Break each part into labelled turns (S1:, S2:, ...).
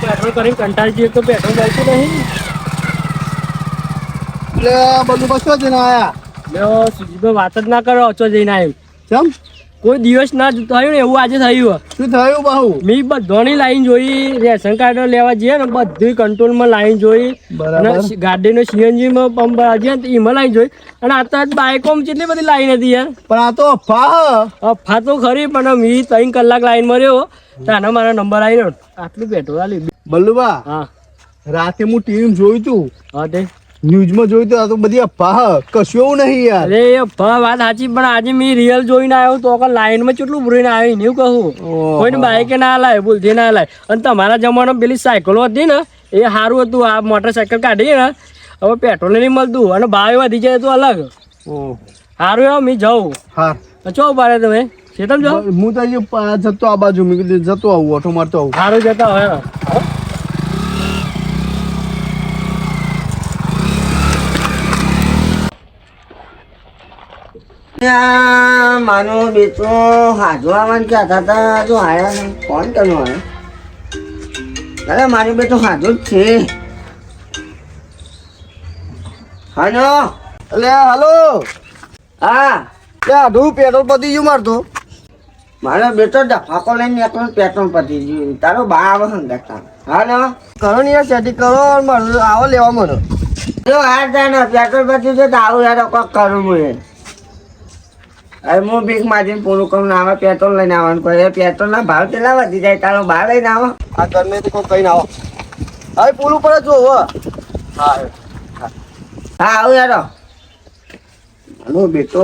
S1: Petrol કરીને કંટાળી જઈએ તો પેટ્રોલ ચાલતું નહીં.
S2: એટલે બધું બસો જઈને આયા.
S1: એટલે સુજીભાઈ વાત જ ના કરો ઓછો જઈને આવ્યું.
S2: કેમ?
S1: કોઈ દિવસ ના થયું ને એવું આજે થયું.
S2: શું થયું બહુ?
S1: મેં બધાની લાઈન જોઈ, રેશન કાર્ડ લેવા જઈએ ને બધી કંટ્રોલમાં લાઈન જોઈ, અને ગાડીનો સીએનજીમાં પંપ જઈએ ને એમાં લાઈન જોઈ, અને આ તો બાઇકોમાં કેટલી બધી લાઈન હતી યાર.
S2: પણ આ તો
S1: અફા તો ખરી, પણ મેં 3 કલાક લાઈનમાં રહ્યો તો આનો મારો નંબર આવી રહ્યો. આટલું પેટ્રોલ આલી.
S2: બલ્લુબા,
S1: હા
S2: રાતે હું ટીવી જોયું તું,
S1: હા તે
S2: ન્યૂઝમાં જોયું તું, આ તો બધી અફવા, કશું એવું નહીં યાર.
S1: અરે અફવા વાત સાચી, પણ આજે મેં રિયલ જોઈને આવ્યો તો લાઈનમાં કેટલું ભરીને આવ્યો ને એવું કહું. કોઈને બાઈકે ના લાય, ભૂલથી ના લાય. અને તમારા જમાનામાં પેલી સાયકલો હતી ને એ સારું હતું. આ મોટરસાયકલ કાઢીએ ને હવે પેટ્રોલ નહીં મળતું અને ભાવ વધી જાય તો અલગ. સારું એવો મેં જાઉં.
S2: હા
S1: ચો પાડે તમે ચેતન જાઓ.
S2: હું તો જતો આ બાજુ, મેં કીધું જતો આવું, ઓટો મારતો આવું.
S1: સારું જતા હોય.
S3: માનો બેચો હાજવાવાન કહેતા હતા, જો આયા ને ફોન કરવો આવ્યો. અરે મારી બેટો હાજર જ છે. હાલો
S2: એટલે હાલો,
S3: હા
S2: આઢું પેટ્રોલ પતી ગયું મારતો.
S3: મારો બેટો ડફાકો લઈને નીકળો, પેટ્રોલ પતી ગયું. તારો બા આવે સંગતા. હાલો
S2: કરો ને યાર, સેટિંગ કરો, મારે આવો લેવા મને.
S3: જો હાર જાય ને પેટ્રોલ પતી જાય તો આવું યાર કોક કરું હું. અરે હું ભીખ મારીને પૂરું કરું ને આવા પેટ્રોલ લઈને આવવાનું કહે. પેટ્રોલના ભાવ કેટલા વધી જાય, તારો ભાવ લઈને આવો.
S2: આ ગરમે તો કોઈ કઈ ના આવો. હવે પૂરું પડે જો હવે. હા
S3: હા આવું યાર. મારો બેટો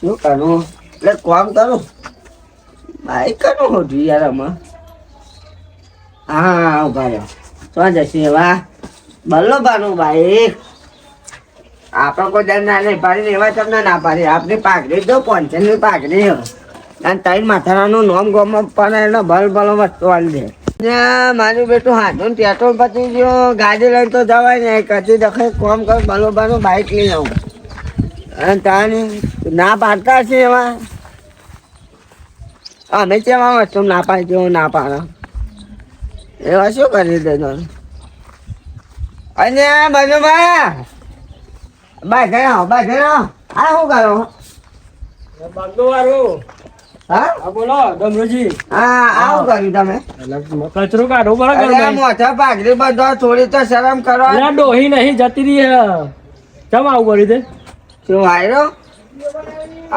S3: શું કરું, એટલે કોમ કરું, બાઈક કરું હોતું યાર આમાં. હા ઉભા રહ્યો. શું જશે વાહ બલ્લોબાનું બાઈક. આપણે કોઈ દર ના નહીં પાડી, એવા તમને ના પાડી. આપણી પાઘડી તો 500ની પાઘડી અને 3 માથાનું નોમ ગોમાં પણ એનો ભલ ભલો વસ્તુ આવી દે. મારું બેટું હાથું પેટ્રોલ પતી ગયો, ગાડી લઈને તો જવાય ને. કદી દખે કોમ કર બલોબાનું બાઈક લઈ આવું. અને તાની ના પાડતા છે એવા. અમે કેવા વસ્તુ ના પાડી દો, ના પાડો એવા શું કરી દેજો. અને બધું ભાઈ ગયા આ શું કરો?
S1: બાગો વાળું.
S3: હા
S1: બોલો ડમરુજી.
S3: હા આવું કર્યું તમે?
S1: કચરો કાઢો પડે.
S3: અરે મોટા પાઘડી બધો, થોડી તો શરમ કરો.
S1: ડોહી નહીં જતી રહી. કેમ આવું કર્યું તે?
S3: શું આવ્યો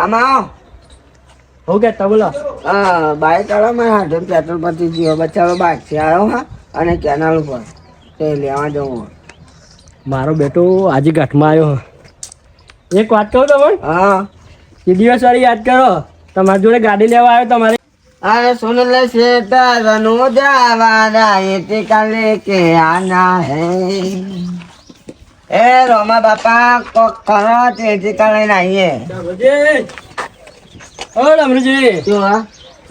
S3: આમાં આવો.
S1: હું કેતા બોલો.
S3: હા બાઈક વાળો મેં હાથે પેટ્રોલ પતી ગયો, બચારો બાઇક છે આવ્યો. હા અને કેનાલ ઉપર તે લેવા જવું.
S1: મારો બેટો આજે ઘાટમાં આવ્યો. એક વાત કહું તમે?
S3: હા
S1: એ દિવસ વાળી યાદ કરો, તમારી જોડે ગાડી લેવા આવ્યો તમારે.
S3: અરે સુન લે શેતરનો જવાના એતે કાલે કે આના હે. એ રોમા બાપા કોક કરો તે કાલે નાહીએ.
S1: ડમરુજી. ઓ ડમરુજી.
S3: શું હા?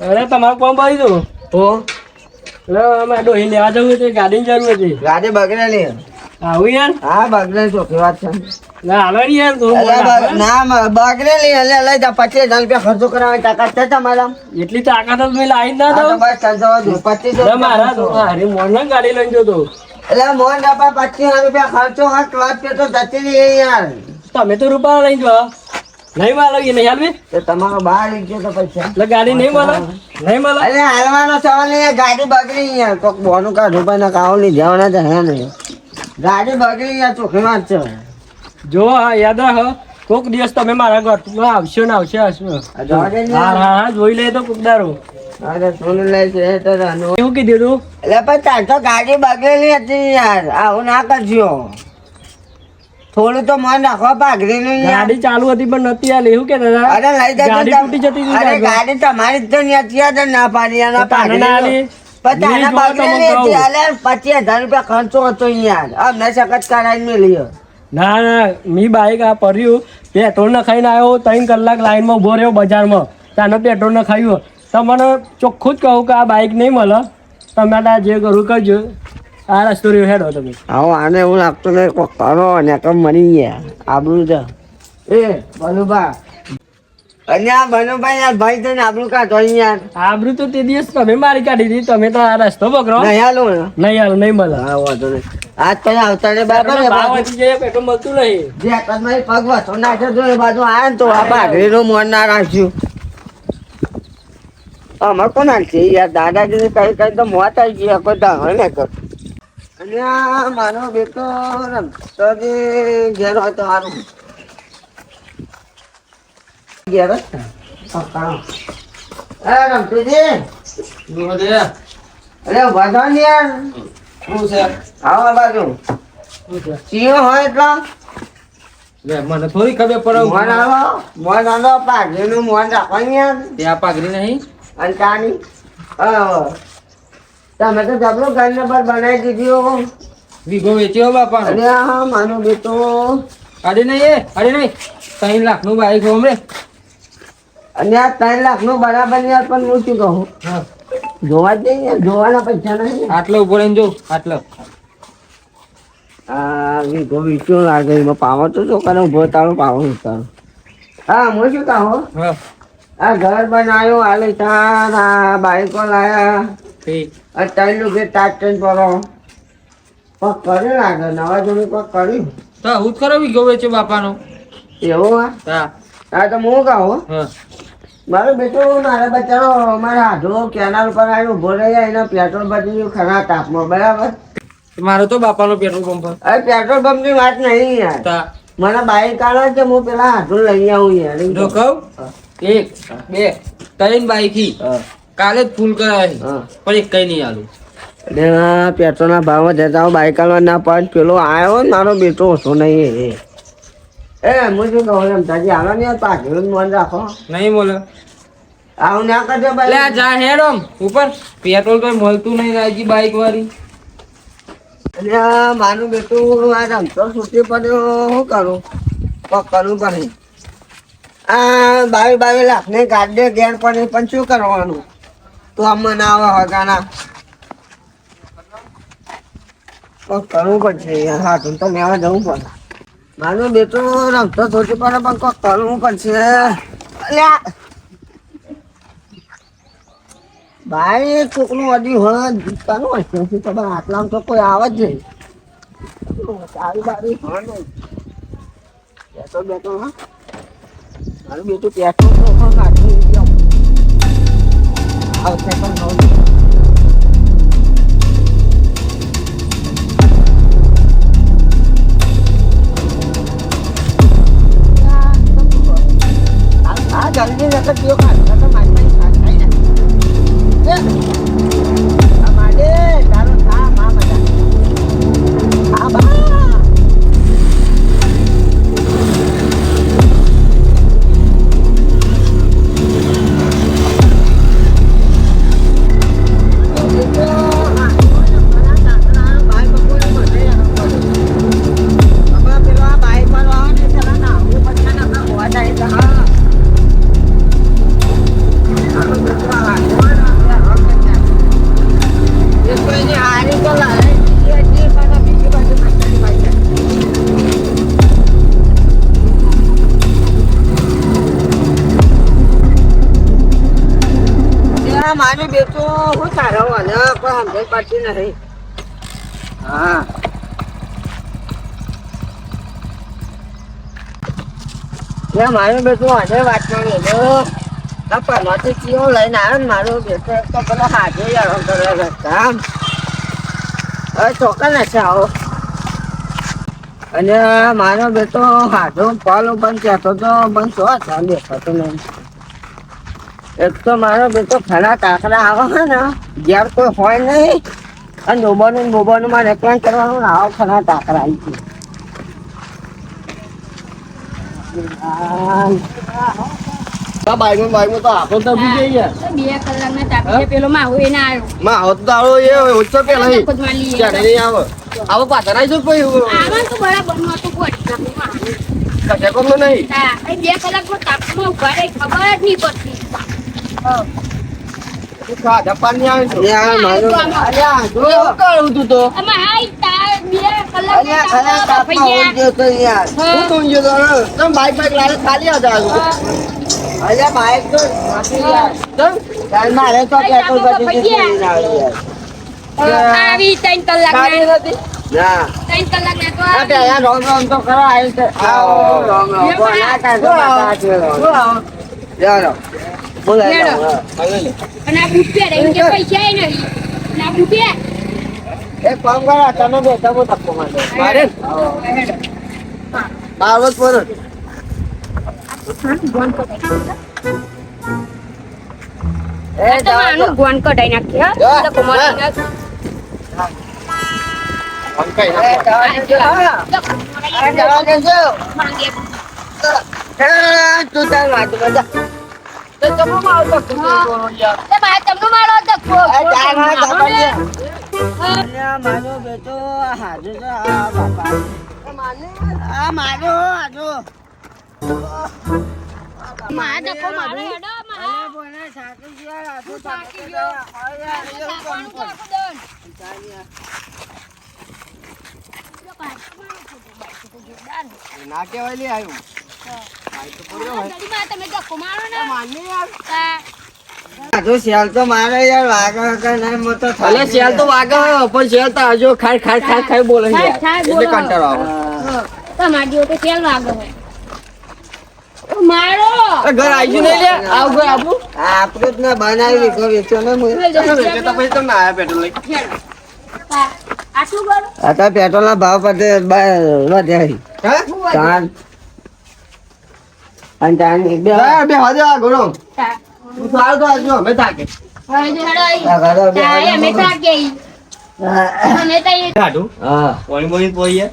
S1: અરે તમારું કોમ ભરી દઉં.
S3: હો
S1: એટલે અમારે ડોહી લેવા જવું હતી, ગાડીની જરૂર હતી.
S3: ગાડી બગડેલી.
S1: આવું યાર.
S3: હા બગડેલી ચોખ્ખી વાત છે.
S1: ના હાલો ને યાર થોડું.
S3: ના બગડેલી એટલે લઈ જા. 25,000 રૂપિયા ખર્ચો કરાવવાની તાકાત છે તમારા?
S1: એટલી તાકાત જ મેં લાવી જ ના
S3: હા તો
S1: દઉં.
S3: બસ ચાલતો વધુ. 25,000
S1: મારા
S3: રૂપિયા
S1: હારી મોરના ગાડી લઈને જતો.
S3: એટલે મોહન બાપા 25,000 રૂપિયા ખર્ચો હા ક્લાસ પે તો જતી રહી યાર.
S1: તમે તો રૂપિયા લઈને જો નહીં માલો એ નહીં હાલવી.
S3: તો તમારો બહાર લઈ ગયો તો પૈસા
S1: એટલે ગાડી નહીં મળે. નહીં મળે.
S3: અરે હાલવાનો સવાલ નહીં. ગાડી બગડી યાર. કોક બોનું કા રૂપિયાના કાવ નહીં જવાના તો હે નહીં. ગાડી બગડી યાર ચોખ્ખી વાત છે.
S1: જો હા યાદ રાખ, કોક દિવસ તમે મારા ઘરમાં આવશો ને આવશે હશો. હા હા જોઈ લે તો કુકદારો.
S3: અરે સુન લે છે તો
S1: એવું કીધું તું?
S3: એટલે પણ તાર તો ગાડી બગડેલી હતી યાર. આવું ના કરજો. થોડું તો મન રાખો પાઘડીનું યાર.
S1: ગાડી ચાલુ હતી પણ નથી આલી. એવું કેતા હતા?
S3: અરે લઈ જજો.
S1: ગાડી તૂટી જતી હતી.
S3: અરે ગાડી તમારી જ તો નથી યાર. ના પાડી એના
S1: તાને ના આલી.
S3: પણ તાને
S1: નહીં જોવો તો
S3: બગડેલી
S1: મને
S3: હતી.
S1: કહું.
S3: અરે 25,000 રૂપિયા ખર્ચો હતો યાર. અમને સખત કરાવીને મેલ્યો.
S1: ના ના મી બાઈક આ પડ્યું, પેટ્રોલ ન ખાઈને આવ્યો, 3 કલાક લાઈનમાં ઉભો રહ્યો બજારમાં, તાનો પેટ્રોલ ન ખાયું. તમને ચોખ્ખું જ કહું કે આ બાઈક નહીં મળે. તમે આ જે કરવું કરજો. આ રસ્તો રહ્યો હેડો તમે.
S3: આવો આને એવું લાગતું નહીં કોક કરો ને કમ મરી ગયા આબરું છે. એ બલુબા અને આ બનુભાઈ યાર ભાઈ થઈને આપણું કાઢો યાર.
S1: આબરૂ તો તે દિવસ તમે મારી કાઢી હતી, તમે તો આ રસ્તો પકડો.
S3: નહીં હાલો ને.
S1: નહીં હાલ, નહીં મળે.
S3: હા વાંધો નહીં. આજ તો આવતા ને બરાબર ને
S1: ભાવ
S3: બાજુ
S1: વધી જાય, પેટ્રોલ મળતું નહીં.
S3: જે અકસ્માત પગ વસો નાખ્યો તો એ બાજુ આયા ને તો આ ભાગરીનું મોન ના રાખ્યું. અમાર કોણ હાલશે યાર, દાદાગીરી કઈ કઈ તો મોત આવી ગઈ કોઈ ઢાંગણ ને કર. અને આ મારો બેટો રમતો જે ઘેર હોય તો સારું. ઘેર જ છે. પપ્પા. એ રમતુજી. અરે ઉભા થો ને યાર. આવો આ બાજુ. સિંહ હોય એટલો
S4: મને થોડી ખબર પડે
S3: મોન આલો પાઘડીનું મોન રાખવાનું યાર.
S4: ત્યાં પાઘડી નહીં
S3: અને ચાની તમે તો જબરો ઘર નંબર બનાવી દીધી.
S4: વીઘો વેચ્યો બાપા.
S3: અને હા માનો બેટો
S4: અરે નહીં અરે નહીં 3 લાખનું બાઈક હોમ રે.
S3: અને આ 3 લાખનું બરાબર યાર, પણ હું શું કહું જોવા જ નહીં યાર, જોવાના પૈસા નહીં.
S4: આટલો ઉપર જો આટલો
S3: આ વીઘો વીચ્યો લાગે એમાં પાવો તો શું કરે ઉભો તારો પાવો ઉતારો. હા હું શું કહું
S4: હા
S3: આ ઘર બનાવ્યું હાલે તાર આ બાઈકો લાયા
S4: ઠીક.
S3: આ 3 રૂપિયા ટાટ ટ્રેન પડો પગ કર્યું લાગે નવા જોડે પગ કર્યું
S4: તો હું જ કરો વીઘો વેચ્યો બાપાનો.
S3: એવું
S4: હા
S3: હા તો હું કહું
S4: હા
S3: મારો બેટો મારા બચારો મારા હાથો કેનાલ પર આવીને ઉભો રહી જાય એના પેટ્રોલ બચી ગયું ખરા તાપમાં બરાબર.
S4: મારો તો બાપાનો પેટ્રોલ પંપ.
S3: અરે પેટ્રોલ પંપ ની વાત નહીં યાર,
S4: તા
S3: મને બાઈક આવે છે હું પેલા હાથો લઈ આવું યાર.
S4: જો કહું 1 2 3 બાઈકી કાલે જ ફૂલ કરાવી
S3: હા.
S4: પણ એક કઈ નહીં આલું.
S3: અને આ પેટ્રોલના ભાવમાં જતા બાઈક આલવા ના પણ પેલો આવ્યો ને મારો બેટો ઓછો નહીં એ હું શું કહું એમ તાજી આવો ને યાર પાઘડીનું મન રાખો.
S4: નહીં બોલે
S3: આવું ના કરજો
S4: એટલે આ
S3: ભાઈ.
S4: જા હેડ આમ ઉપર પેટ્રોલ તો મળતું નહીં રાજી બાઈક વાળી.
S3: અને આ મારું બેટું આ રમતો છૂટી પડ્યો શું કરું પગ કરવું પડે. આ 22 લાખ ને ગાડી ઘેર પડે પણ શું કરવાનું તો આમ ના આવે હગાના પગ કરવું પડશે યાર. હાથું તો લેવા જવું પડે. મારું બેટું રમતો છૂટી પડે પણ પગ કરવું પડશે. અલ્યા ભાઈ કોકનું અડી હોય દુકાનું હશે શું ખબર, આટલામાં તો કોઈ આવે જ નહીં. સારી બારી હા નહીં બેઠો બેઠો હા મારું બેટું પેટ્રોલ તો કાઢી ગયો આવશે પણ નવું. આ જલ્દી નકર પીઓ કાઢ તો મારી ખાઈ ને આ માડે તારો થા મા મજા આ બા મારી બેટો હું તારો અને કોઈ સમજણ પડતી નથી. હા મારું બેટું આજે વાત કરી પહેલાથી ચીઓ લઈને આવ્યો ને મારું બેટો એક તો પેલો હાજે યાર કરે રસ્તા હવે ચોક્કસ નથી આવો. અને મારો બેટો હાજો પાલો પણ કહેતો તો પણ શું હતા દેખાતો નહીં. એક તો મારો બેટો ખરા કાકરા આવે છે ને ઘેર કોઈ હોય નહીં અને બોબાનું મારે રેકલાન કરવાનું ને આવો ખરા કાકરા આવી ગયું. બાઈક તો આખો તો બી જઈ યાર
S5: 2 કલાકના તાપીએ પેલો માહો એને આવ્યો.
S3: માં આવતો તો આવો એ ઓછો પેલા ક્યારે નહીં આવે આવો પાછળ આવી કોઈ
S5: આમાં તો બરાબર નહોતું કોઈ
S3: કશે કોમ નહીં.
S5: 2 કલાકનો તાપમાં ઉભા રહી ખબર જ નહીં પડતી.
S3: જાપાની આવે છે યાર મારો અલ્યા જો કરું તું તો
S5: આમાં આઈ તાર 2 કલાકના
S3: અલ્યા ખરા તાપમાં
S5: તાપમાં
S3: ઉડ્યો તો યાર હું તો ઉડ્યો તો તમે બાઈક લાવે ખાલી હતા અલ્યા બાઈક તો નથી યાર. તાર મારે તો પેટ્રોલ બધી લઈને આવી યાર.
S5: આવી 3 કલાક
S3: ગાડી
S5: ના
S3: નથી? ના.
S5: 3 કલાક ના તો
S3: આ
S5: આવી.
S3: પેલા રોમ રોમ તો ખરા આવ્યું છે. આવો, રોમ રોમ. બોલ, ના કાઢો, માતા હાથે રોમ. ચાલો. બોલાય
S5: હેડો.
S3: જાઓ, હા.
S5: અને આ બુટ પહેરે એમ કે પૈસા ય નહીં. અને આ બુટ પહેર.
S3: એક કામ કરો, તમે બેઠા હું ધક્કો મારતો.
S2: મારે
S5: હેડો.
S2: મારવો જ પડે.
S3: એ
S5: આ તો
S3: જવા
S5: આનું
S3: દો.
S5: ગોન કઢાઈ નાખી હા
S2: જા.
S5: તો કમાડી નાખ.
S2: અંકાઈ
S3: એ જવા દેજો, હા.
S5: તો
S3: આ જવા દેજો.
S5: માંગે.
S3: એ, તું તાર વાંચો બધા. તો જમો માં આવતો તું બોલો યાર.
S5: તે ભાઈ તમને મારો ધક્કો.
S3: એ ચાર માં
S5: મારો ને.
S3: જવા અલ્યા, મારો બેટો હાજુ તો આ બાપા. આ મારો હાજુ.
S5: મારા ધક્કો મારો હેડો મારા.
S3: અરે બોને સાકી ગયા હાજુ
S5: થાકી ગયો. સાકવાનું તો આખું દન. જો ભાઈ, બાઈક તો જોરદાર.
S2: ના કહેવાય લે આવ્યું.
S5: ગાડીમાં તમે ધક્કો મારો ને. હા.
S3: હાજુ શિયાળ તો મારે યાર વાગે કે નહીં મો તો
S1: અલે શેલ તો વાગે પણ શેલ તો હજુ ખાઈ બોલે છે યાર.
S5: થાય
S2: એટલે
S5: બોલો.
S2: કંટાળો આવે.
S5: તમારી જેવો તો તેલ વાગે હોય. ઓ મારો.
S1: એ ઘર આવી ગયું નહીં લે આવ ઘર આપું
S3: આપણે જ ના બનાવી ઘર વેચો ને હું
S2: એટલે તો પછી તમને આયા પેટ્રોલ લઈ.
S5: હા. આટલું બોલો.
S3: અત્યારે પેટ્રોલ ના ભાવ પર વધે
S2: હા?
S3: ચાર અને ચાર બે
S2: બે હાજે આ ઘોડો.
S5: હા.
S2: તું સારું તો આજનો અમે થાકે.
S5: હવે જો હેડો અહીં.
S3: આ ઘરે બે
S5: હા, અમે થાકે અહીં. અમે તો અહીં.
S2: કાઢું.
S3: હા
S2: પાણી પાણી પોઈએ.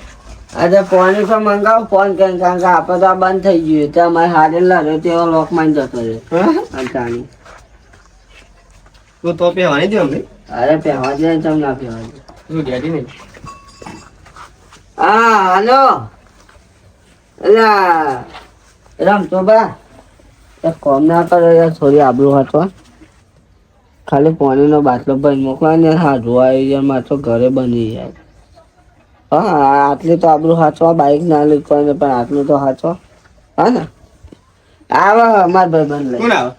S3: આજે પાણી પણ મંગાવ ફોન કરીને કારણ કે આપણે તો આ બંધ થઈ ગયું તો અમારે હારે લડ્યો તેવો લોક માં જતો રહ્યો અંતાણી
S2: તું તો પહેવાની દે અમને.
S3: અરે પહેવા દે ચમ ના પહેવા દે
S2: તું ડેડી નહીં.
S3: હા હાલો એલા રમતો બા એક કોમ ના કરે યાર થોડી આબરૂ હતો ખાલી પાણીનો બાટલો ભરી મોકલા ને હા જોવાય યાર મારે તો ઘરે બની યાર હા આટલી તો આબરૂ હાચવા બાઈક ના લઈ પડે પણ આટલું તો હાચવા હા ને આવે અમાર ભાઈ બન લઈ
S2: કોણ આવે?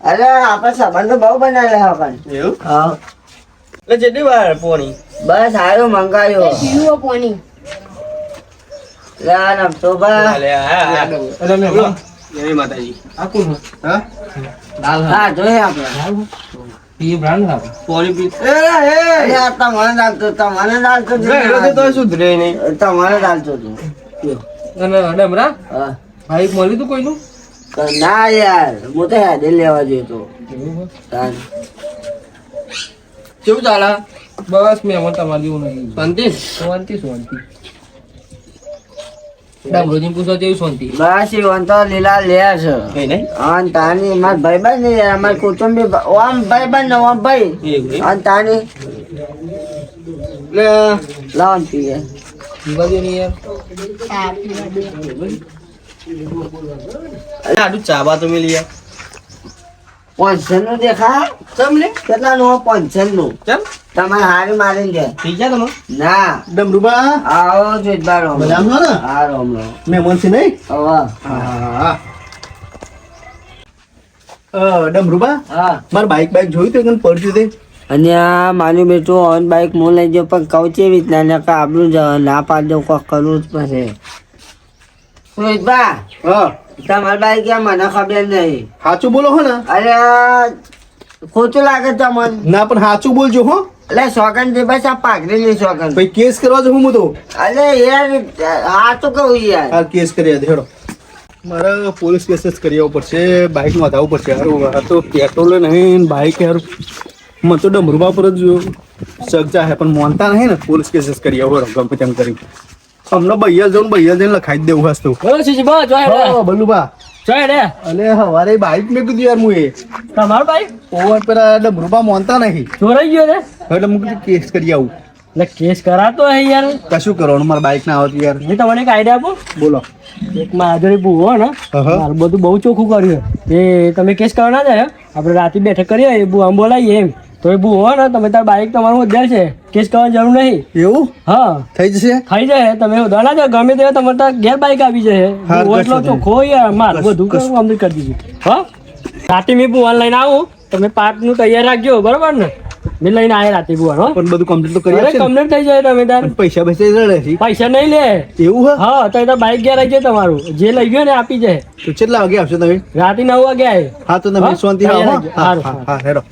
S3: અરે આપણે સંબંધ બહુ બનાવેલા પણ
S2: એવું?
S3: હા
S2: એટલે જેટલી વાર પોણી.
S3: બસ સારું મંગાવ્યો
S5: પીવો પાણી.
S3: લા રમતો બા
S2: અલે હા. અરે મેં બોલો. જય માતાજી. આ કોણ? હા?
S3: હા જોઈએ આપણે
S2: પોણી પી.
S3: અરે આ તમારે ડાલતો તમારે ડાલતો
S2: એટલે તો સુધરે નહીં.
S3: તમારે ડાલતો તું હા
S1: ભાઈ મળી તું કોઈનું
S3: ના યાર હું તો હેડે લેવા જોઈએ તો તાન.
S2: કેવું ચાલે?
S1: બસ મેં તમારી જેવું નહીં
S2: શાંતિ?
S1: શાંતિ ડામરોજી પૂછો તેવી શાંતિ
S3: બસ ઈવન તો લીલા લે છે
S2: કઈ નહીં.
S3: અન તાની માર ભાઈબંધ ને યાર અમાર કુટુંબી ઓમ ભાઈબંધ ને ઓમ ભાઈ
S2: એવું એમ?
S3: અન તાની
S2: એટલે
S3: લાવન પીએ
S1: પીવા દે ને યાર
S5: હા, પીવા દે.
S2: આડું ચાબા તો મેલી યાર.
S3: 500 નું દેખા
S2: ચમ લે?
S3: કેટલા નું 500 નું
S2: ચમ?
S3: તમારે હારી મારીને દે
S2: થઈ ગયા તમે?
S3: ના
S2: ડમરુબા
S3: આવો જોઈતબાર રોમ
S2: મજામાં છો ને?
S3: હા રોમ રોમ
S2: મહેમાન છે નહીં?
S3: હવે
S2: હા. ડમરુબા
S3: હા
S2: મારે બાઈક જોયું તો પડ્યું તે.
S3: અને આ મારું બેટું ઓન બાઈક હું લઈ જાઉં પણ કહું છે રીતના ને કે આપણું ના પાડ દઉં કોક કરવું જ પડશે રોહિતબા
S2: હા
S3: તમારી બાઈક ક્યાં મને ખબર નહીં
S2: સાચું બોલો હો ને?
S3: અરે ખોટું લાગે તમને
S2: ના પણ સાચું બોલજો હો.
S3: એટલે સોગન થી બસ આ પાઘડીની સોગન
S2: ભાઈ કેસ કરવા જો હું તો.
S3: અરે યાર હાચું કહું યાર
S2: હાલ કેસ કરી દેડો. મારે પોલીસ કેસ જ કરી આવવું પડશે. બાઈક માં આવવું પડશે. હારું આ તો પેટ્રોલ નહીં બાઈક હારું. મને તો ડમરુબા પર જ સગજા હે પણ માનતા નહીં ને. પોલીસ કેસ જ કરી આવો ગમે તેમ કરી. હમણાં બૈયા જઈને લખાઈ જ દેવું હસતું.
S1: બોલો શીશી બસ જોઈ રે
S2: બલ્લુબા
S1: જોઈ રે
S2: અલે હવારે બાઈક મેં કીધું યાર હું એ
S1: તમારો ભાઈ
S2: ઓવર પેલા ડમરુબા માનતા નહીં
S1: ચોરાઈ ગયો ને
S2: એટલે હું કીધું કેસ કરી આવું.
S1: એટલે કેસ કરાતો હે યાર
S2: કશું કરવાનું મારા બાઈક ના આવતું યાર.
S1: મેં તમને એક આઈડિયા આપો
S2: બોલો.
S1: એક મારા ભૂવો ને
S2: હા.
S1: મારું બધું બહુ ચોખ્ખું કર્યું એ તમે કેસ કરવા ના જાય આપણે રાતે બેઠક કરીએ એ બુ આમ બોલાવીએ એમ તો એ ભૂવો ને તમે તાર બાઈક તમારું ઉદ્યાર છે કેસ કરવાની જરૂર નહીં.
S2: એવું
S1: હા
S2: થઈ જશે.
S1: થઈ જાય તમે ઉધાર ના ગમે તે તમારે તાર ઘેર બાઈક આવી જાય.
S2: હા,
S1: ભૂવો એટલો
S2: કશો
S1: ચોખ્ખો યાર માર
S2: કશો,
S1: બધું
S2: કશો.
S1: કમ્પ્લીટ કરી દીધું. હા રાતે મેં ભૂવાને લઈને આવું તમે પાર્ટનું તૈયાર રાખજો બરોબર ને. મેં લઈને આવ્યા રાતે ભૂવાનો.
S2: પણ બધું કમ્પ્લીટ તો કરી
S1: અરે
S2: આપશે ને?
S1: કમ્પ્લીટ થઈ જાય તમે તાર
S2: પણ પૈસા રડે છે
S1: પૈસા નહીં લે.
S2: એવું હે?
S1: હા તો તાર બાઈક ઘેર આવી જાય તમારું જે લઈ ગયો ને આપી જાય.
S2: તો કેટલા વાગે આવશો તમે?
S1: રાતે 9 વાગે આવે.
S2: હા તો તમે
S1: હા?
S2: શાંતિ રહો.
S1: તૈયાર
S2: હા
S1: રાખજો.
S2: હા
S1: સારું,
S2: હા હેડો.